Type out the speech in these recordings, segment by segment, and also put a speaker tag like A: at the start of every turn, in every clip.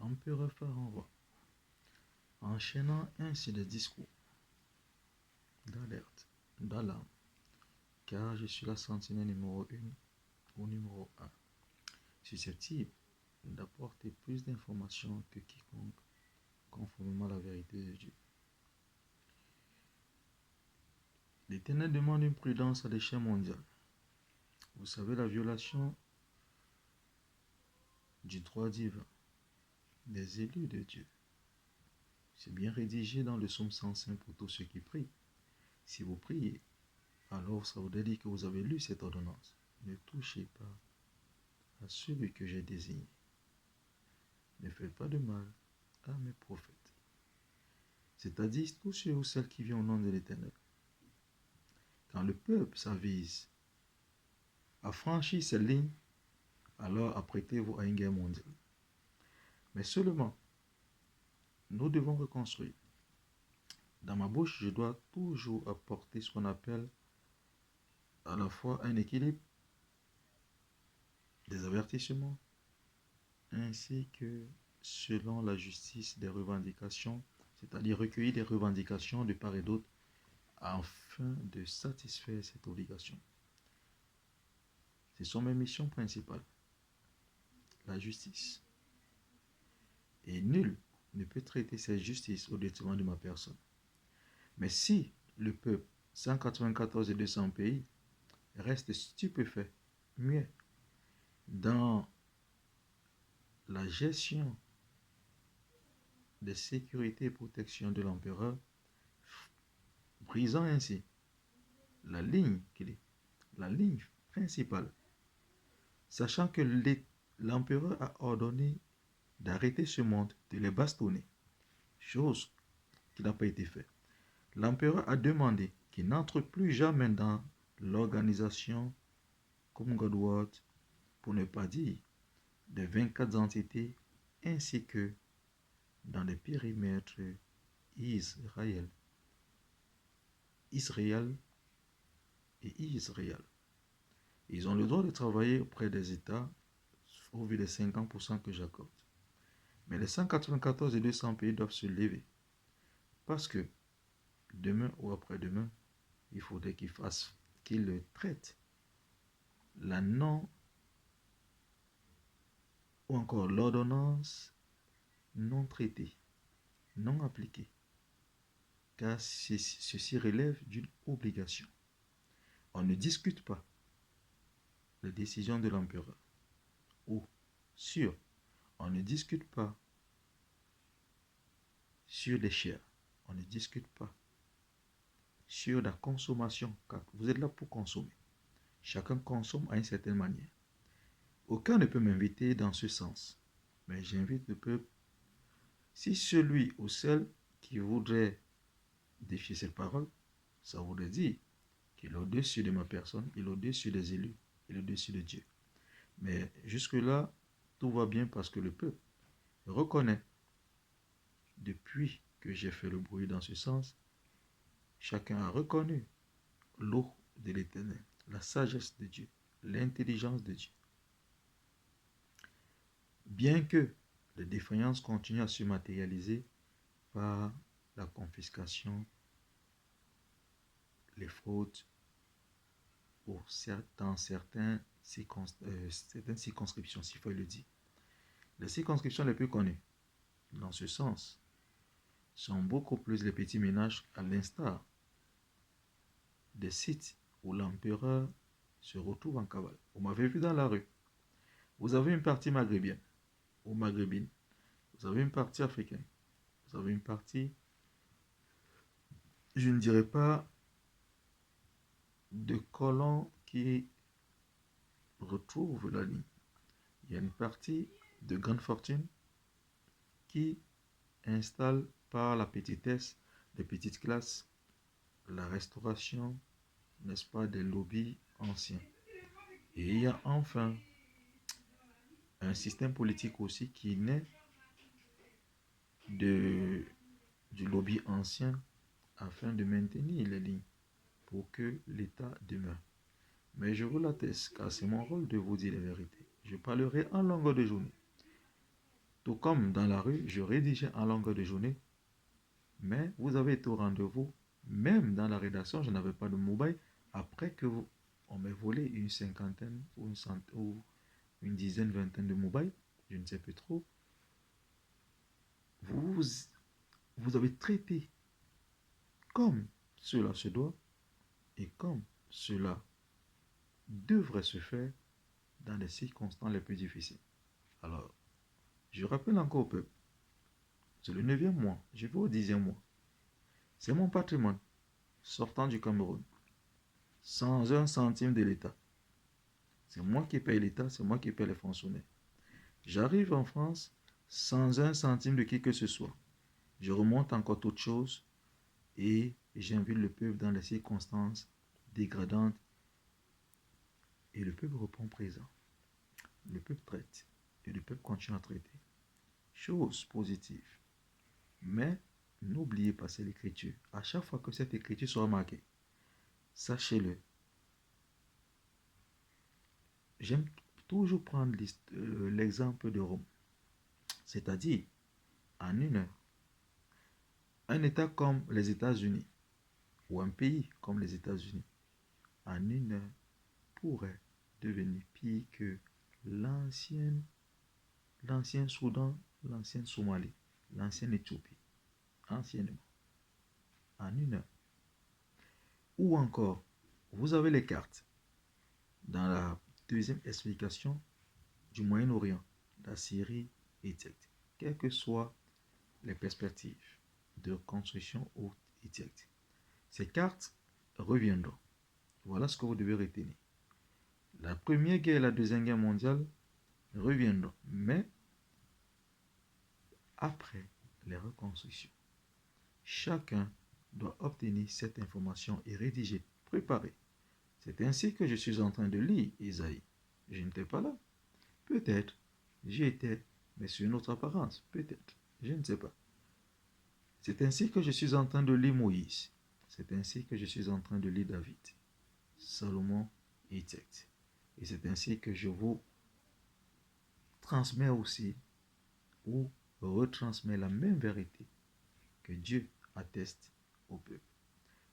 A: l'empereur Pharaon, enchaînant ainsi des discours d'alerte, d'alarme, car je suis la sentinelle numéro 1 ou numéro 1, susceptible d'apporter plus d'informations que quiconque, conformément à la vérité de Dieu. L'Éternel demande une prudence à l'échelle mondiale. Vous savez, la violation du droit divin des élus de Dieu. C'est bien rédigé dans le psaume 105 pour tous ceux qui prient. Si vous priez, alors ça voudrait dire que vous avez lu cette ordonnance. Ne touchez pas à celui que j'ai désigné. Ne faites pas de mal à mes prophètes. C'est-à-dire tous ceux ou celles qui viennent au nom de l'Éternel. Quand le peuple s'avise à franchir ces lignes, alors apprêtez-vous à une guerre mondiale. Mais seulement, nous devons reconstruire. Dans ma bouche, je dois toujours apporter ce qu'on appelle à la fois un équilibre, des avertissements, ainsi que selon la justice des revendications, c'est-à-dire recueillir des revendications de part et d'autre afin de satisfaire cette obligation. Ce sont mes missions principales. La justice. Et nul ne peut traiter cette justice au détriment de ma personne. Mais si le peuple, 194 et 200 pays, reste stupéfait, muet, dans la gestion des sécurités et protection de l'empereur, brisant ainsi la ligne principale, sachant que l'empereur a ordonné d'arrêter ce monde, de les bastonner, chose qui n'a pas été faite. L'empereur a demandé qu'il n'entre plus jamais dans l'organisation Commonwealth, pour ne pas dire des 24 entités, ainsi que dans les périmètres Israël et Israël. Ils ont le droit de travailler auprès des États au vu des 50% que j'accorde. Mais les 194 et 200 pays doivent se lever. Parce que demain ou après-demain, il faudrait qu'ils traitent la non ou encore l'ordonnance non traitée, non appliquée. Car ceci relève d'une obligation. On ne discute pas les décisions de l'empereur. Ou on ne discute pas sur les chairs. On ne discute pas sur la consommation. Car vous êtes là pour consommer. Chacun consomme à une certaine manière. Aucun ne peut m'inviter dans ce sens. Mais j'invite le peuple. Si celui ou celle qui voudrait défier cette parole, ça voudrait dire qu'il est au-dessus de ma personne, il est au-dessus des élus, il est au-dessus de Dieu. Mais jusque-là, tout va bien parce que le peuple reconnaît, depuis que j'ai fait le bruit dans ce sens, chacun a reconnu l'eau de l'Éternel, la sagesse de Dieu, l'intelligence de Dieu. Bien que les défaillances continuent à se matérialiser par la confiscation, les fraudes, dans certaines circonscriptions, s'il faut le dire. Les circonscriptions les plus connues, dans ce sens, sont beaucoup plus les petits ménages, à l'instar des sites où l'empereur se retrouve en cavale. Vous m'avez vu dans la rue. Vous avez une partie maghrébine ou maghrébine. Vous avez une partie africaine. Vous avez une partie, je ne dirais pas, de colons qui retrouvent la ligne. Il y a une partie de grande fortune qui installe par la petitesse des petites classes la restauration, n'est-ce pas, des lobbies anciens. Et il y a enfin un système politique aussi qui naît du lobby ancien afin de maintenir les lignes pour que l'État demeure. Mais je vous l'atteste, car c'est mon rôle de vous dire la vérité. Je parlerai en longueur de journée. Tout comme dans la rue, je rédigeais en longueur de journée, mais vous avez été au rendez-vous. Même dans la rédaction, je n'avais pas de mobile. Après que on m'ait volé une cinquantaine ou une dizaine, vingtaine de mobiles, je ne sais plus trop, vous, vous avez traité comme cela se doit et comme cela devrait se faire dans les circonstances les plus difficiles. Alors, je rappelle encore au peuple, c'est le 9e mois, je vais au 10e mois. C'est mon patrimoine sortant du Cameroun, sans un centime de l'État. C'est moi qui paye l'État, c'est moi qui paye les fonctionnaires. J'arrive en France sans un centime de qui que ce soit. Je remonte encore toute chose et j'invite le peuple dans les circonstances dégradantes et le peuple répond présent. Le peuple traite et le peuple continue à traiter. Chose positive. Mais n'oubliez pas, c'est l'écriture. À chaque fois que cette écriture sera marquée, sachez-le. J'aime toujours prendre l'exemple de Rome. C'est-à-dire, en une heure, un État comme les États-Unis ou un pays comme les États-Unis, en une heure, pourrait devenir pire que l'ancien Soudan, l'ancienne Somalie, l'ancienne Éthiopie, anciennement, en une heure. Ou encore, vous avez les cartes dans la deuxième explication du Moyen-Orient, la Syrie et Égypte, quelles que soient les perspectives de construction au Égypte. Ces cartes reviendront. Voilà ce que vous devez retenir. La Première Guerre et la Deuxième Guerre mondiale reviendront, mais après les reconstructions. Chacun doit obtenir cette information et rédiger, préparer. C'est ainsi que je suis en train de lire Isaïe. Je n'étais pas là. Peut-être, j'y étais, mais sur une autre apparence. Peut-être, je ne sais pas. C'est ainsi que je suis en train de lire Moïse. C'est ainsi que je suis en train de lire David, Salomon et Étienne. Et c'est ainsi que je vous transmets aussi ou retransmets la même vérité que Dieu atteste au peuple.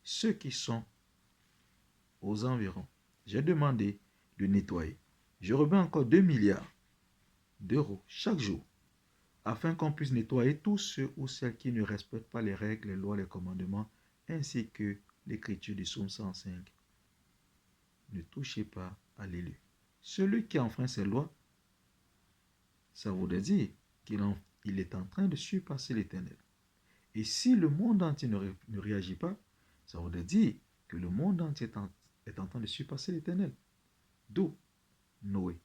A: Ceux qui sont aux environs, j'ai demandé de nettoyer. Je remets encore 2 milliards d'euros chaque jour afin qu'on puisse nettoyer tous ceux ou celles qui ne respectent pas les règles, les lois, les commandements, ainsi que l'écriture du psaume 105. Ne touchez pas à l'élu. Celui qui enfreint ces lois, ça voudrait dire qu'il est en train de surpasser l'Éternel. Et si le monde entier ne réagit pas, ça voudrait dire que le monde entier est en train de surpasser l'Éternel. D'où Noé.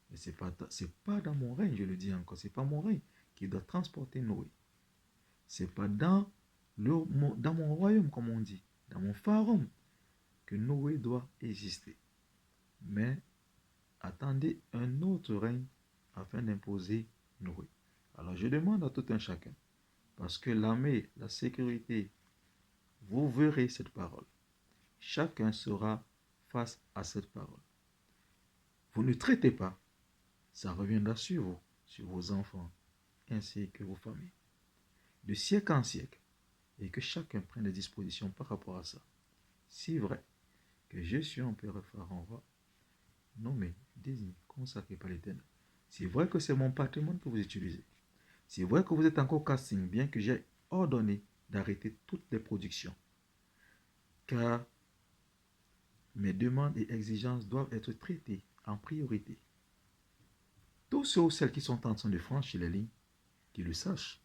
A: Mais ce n'est pas dans mon règne, je le dis encore, ce n'est pas mon règne qui doit transporter Noé. Ce n'est pas dans mon royaume, comme on dit, dans mon pharaon, que Noé doit exister. Mais attendez un autre règne afin d'imposer Noé. Alors je demande à tout un chacun, parce que l'armée, la sécurité, vous verrez cette parole. Chacun sera face à cette parole. Vous ne traitez pas, ça reviendra sur vous, sur vos enfants, ainsi que vos familles, de siècle en siècle, et que chacun prenne des dispositions par rapport à ça. C'est vrai que je suis empereur pharaon roi, nommé, désigné, consacré par l'Éternel. C'est vrai que c'est mon patrimoine que vous utilisez. C'est vrai que vous êtes encore casting, bien que j'ai ordonné d'arrêter toutes les productions. Car mes demandes et exigences doivent être traitées en priorité. Tous ceux ou celles qui sont en train de franchir les lignes, qui le sachent,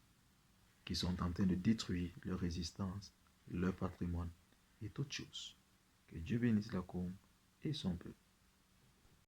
A: qui sont en train de détruire leur résistance, leur patrimoine et toutes choses. Que Dieu bénisse la Combe et son peuple.